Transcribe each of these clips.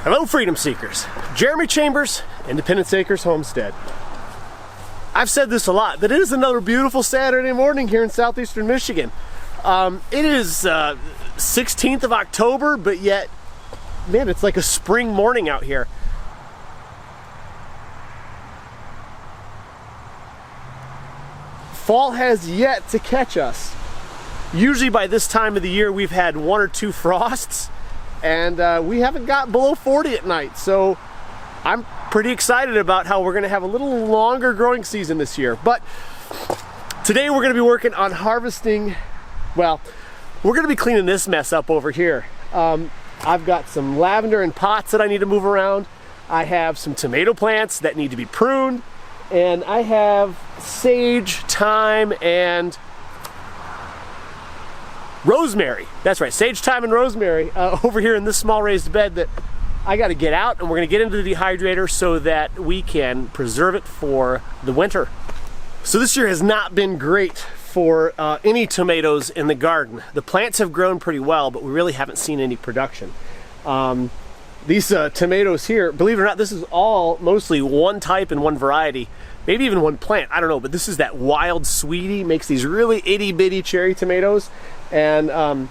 Hello, freedom seekers. Jeremy Chambers, Independence Acres Homestead. I've said this a lot, but it is another beautiful Saturday morning here in southeastern Michigan. It is 16th of October, but yet, man, it's like a spring morning out here. Fall has yet to catch us. Usually by this time of the year, we've had 1 or 2 frosts, and we haven't got below 40 at night. So I'm pretty excited about how we're gonna have a little longer growing season this year. But today we're gonna be working on harvesting, well, we're gonna be cleaning this mess up over here. I've got some lavender in pots that I need to move around. I have some tomato plants that need to be pruned. And I have sage, thyme, and rosemary. That's right, sage, thyme, and rosemary over here in this small raised bed that I got to get out, and we're going to get into the dehydrator so that we can preserve it for the winter. So this year has not been great for any tomatoes in the garden. The plants have grown pretty well, but we really haven't seen any production. These tomatoes here, believe it or not, this is all mostly one type and one variety, maybe even one plant, I don't know, but this is that wild sweetie, makes these really itty bitty cherry tomatoes, and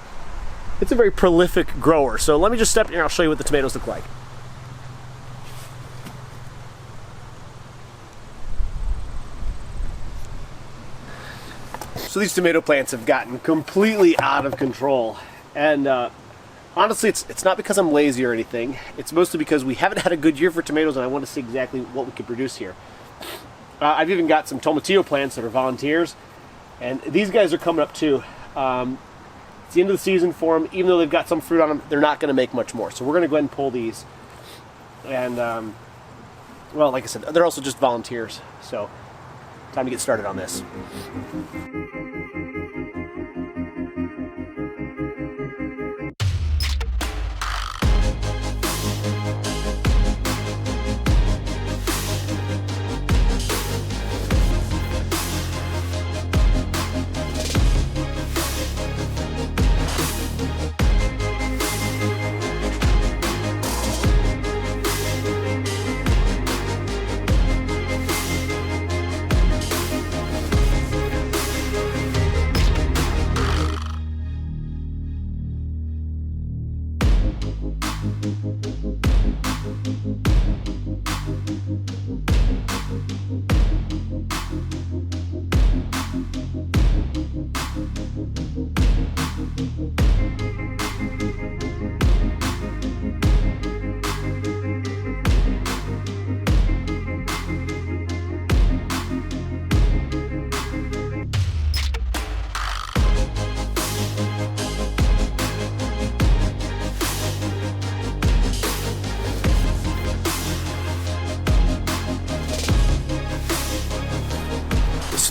it's a very prolific grower. So let me just step in here, I'll show you what the tomatoes look like. So these tomato plants have gotten completely out of control, and honestly, it's not because I'm lazy or anything. It's mostly because we haven't had a good year for tomatoes, and I want to see exactly what we can produce here. I've even got some tomatillo plants that are volunteers, and these guys are coming up too. It's the end of the season for them. Even though they've got some fruit on them, they're not going to make much more. So we're going to go ahead and pull these. And, well, like I said, they're also just volunteers. So time to get started on this.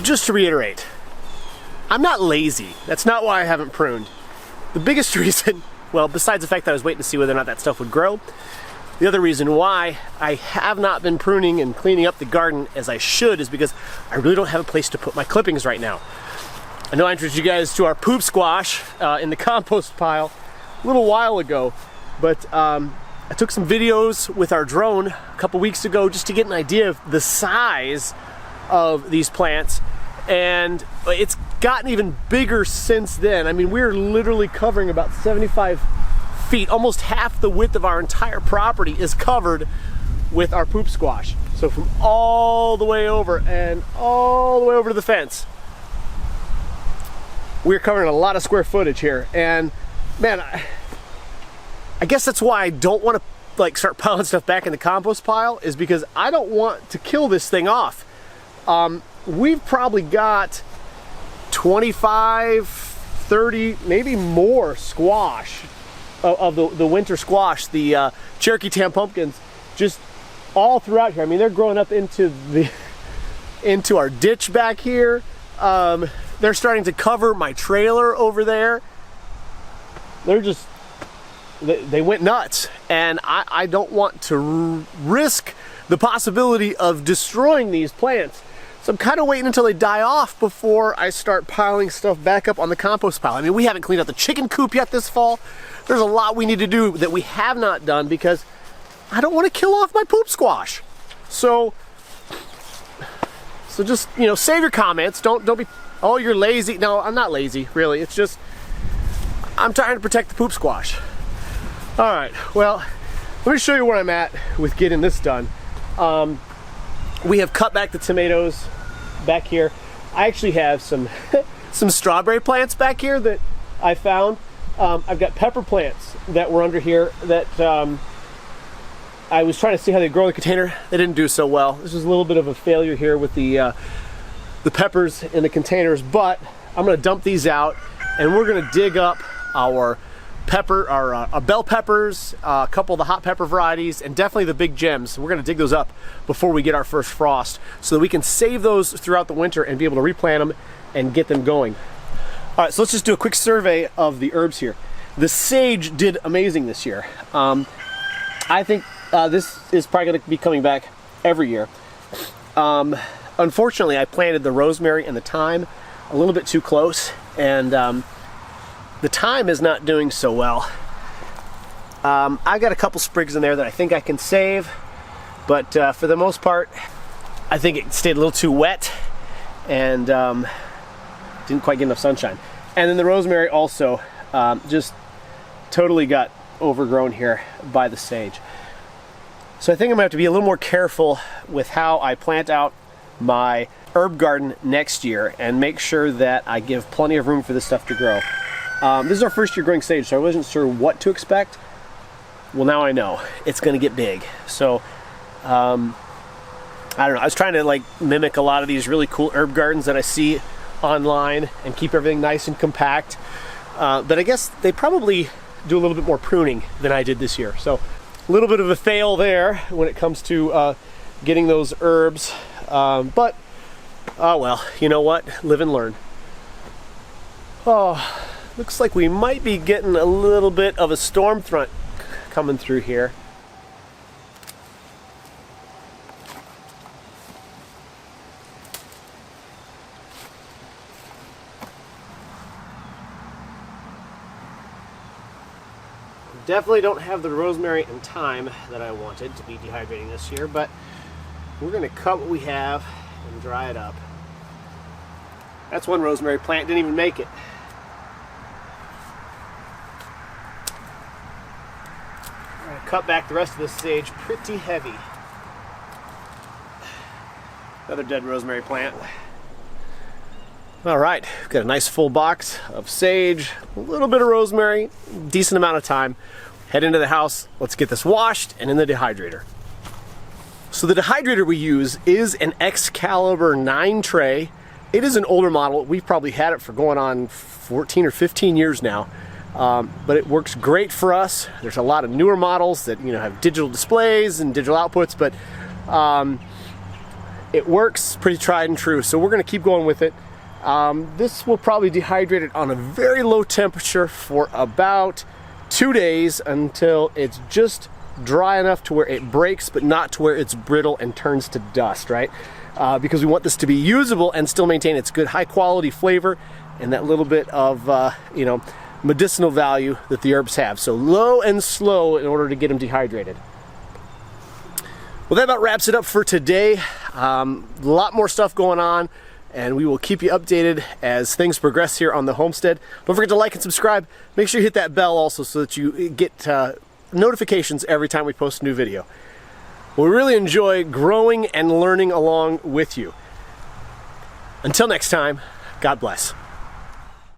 Just to reiterate, I'm not lazy. That's not why I haven't pruned. The biggest reason, well, besides the fact that I was waiting to see whether or not that stuff would grow, the other reason why I have not been pruning and cleaning up the garden as I should is because I really don't have a place to put my clippings right now. I know I introduced you guys to our poop squash in the compost pile a little while ago, but I took some videos with our drone a couple weeks ago just to get an idea of the size of these plants, and it's gotten even bigger since then. I mean, we're literally covering about 75 feet. Almost half the width of our entire property is covered with our poop squash. So from all the way over and all the way over to the fence, we're covering a lot of square footage here. And man, I guess that's why I don't want to like start piling stuff back in the compost pile, is because I don't want to kill this thing off. We've probably got 25, 30, maybe more squash of the winter squash, the Cherokee Tam pumpkins, just all throughout here. I mean, they're growing up into our ditch back here. They're starting to cover my trailer over there. They went nuts, and I don't want to risk the possibility of destroying these plants. So I'm kind of waiting until they die off before I start piling stuff back up on the compost pile. I mean, we haven't cleaned out the chicken coop yet this fall. There's a lot we need to do that we have not done because I don't want to kill off my poop squash. So just, you know, save your comments. Don't be, oh, you're lazy. No, I'm not lazy, really. It's just, I'm trying to protect the poop squash. All right, well, let me show you where I'm at with getting this done. We have cut back the tomatoes back here. I actually have some some strawberry plants back here that I found. I've got pepper plants that were under here that I was trying to see how they grow in the container. They didn't do so well. This is a little bit of a failure here with the peppers in the containers, but I'm gonna dump these out and we're gonna dig up our bell peppers, a couple of the hot pepper varieties, and definitely the big gems. We're gonna dig those up before we get our first frost so that we can save those throughout the winter and be able to replant them and get them going. All right, so let's just do a quick survey of the herbs here. The sage did amazing this year. I think this is probably gonna be coming back every year. Unfortunately, I planted the rosemary and the thyme a little bit too close, and the thyme is not doing so well. I've got a couple sprigs in there that I think I can save, but for the most part, I think it stayed a little too wet and didn't quite get enough sunshine. And then the rosemary also just totally got overgrown here by the sage. So I think I'm gonna have to be a little more careful with how I plant out my herb garden next year and make sure that I give plenty of room for this stuff to grow. This is our first year growing sage, so I wasn't sure what to expect. Well, now I know. It's gonna get big. So, I don't know. I was trying to like mimic a lot of these really cool herb gardens that I see online and keep everything nice and compact. But I guess they probably do a little bit more pruning than I did this year. So, a little bit of a fail there when it comes to getting those herbs. But, oh well, you know what? Live and learn. Oh. Looks like we might be getting a little bit of a storm front coming through here. Definitely don't have the rosemary and thyme that I wanted to be dehydrating this year, but we're going to cut what we have and dry it up. That's one rosemary plant, didn't even make it. Cut back the rest of this sage pretty heavy. Another dead rosemary plant. All right, we've got a nice full box of sage, a little bit of rosemary, decent amount of time. Head into the house, let's get this washed and in the dehydrator. So the dehydrator we use is an Excalibur 9 tray. It is an older model. We've probably had it for going on 14 or 15 years now. But it works great for us. There's a lot of newer models that, you know, have digital displays and digital outputs, but it works pretty tried and true. So we're going to keep going with it. This will probably dehydrate it on a very low temperature for about 2 days until it's just dry enough to where it breaks, but not to where it's brittle and turns to dust, right? Because we want this to be usable and still maintain its good high quality flavor and that little bit of, you know, medicinal value that the herbs have. So low and slow in order to get them dehydrated. Well, that about wraps it up for today. A lot more stuff going on, and we will keep you updated as things progress here on the homestead. Don't forget to like and subscribe. Make sure you hit that bell also so that you get notifications every time we post a new video. We really enjoy growing and learning along with you. Until next time, God bless.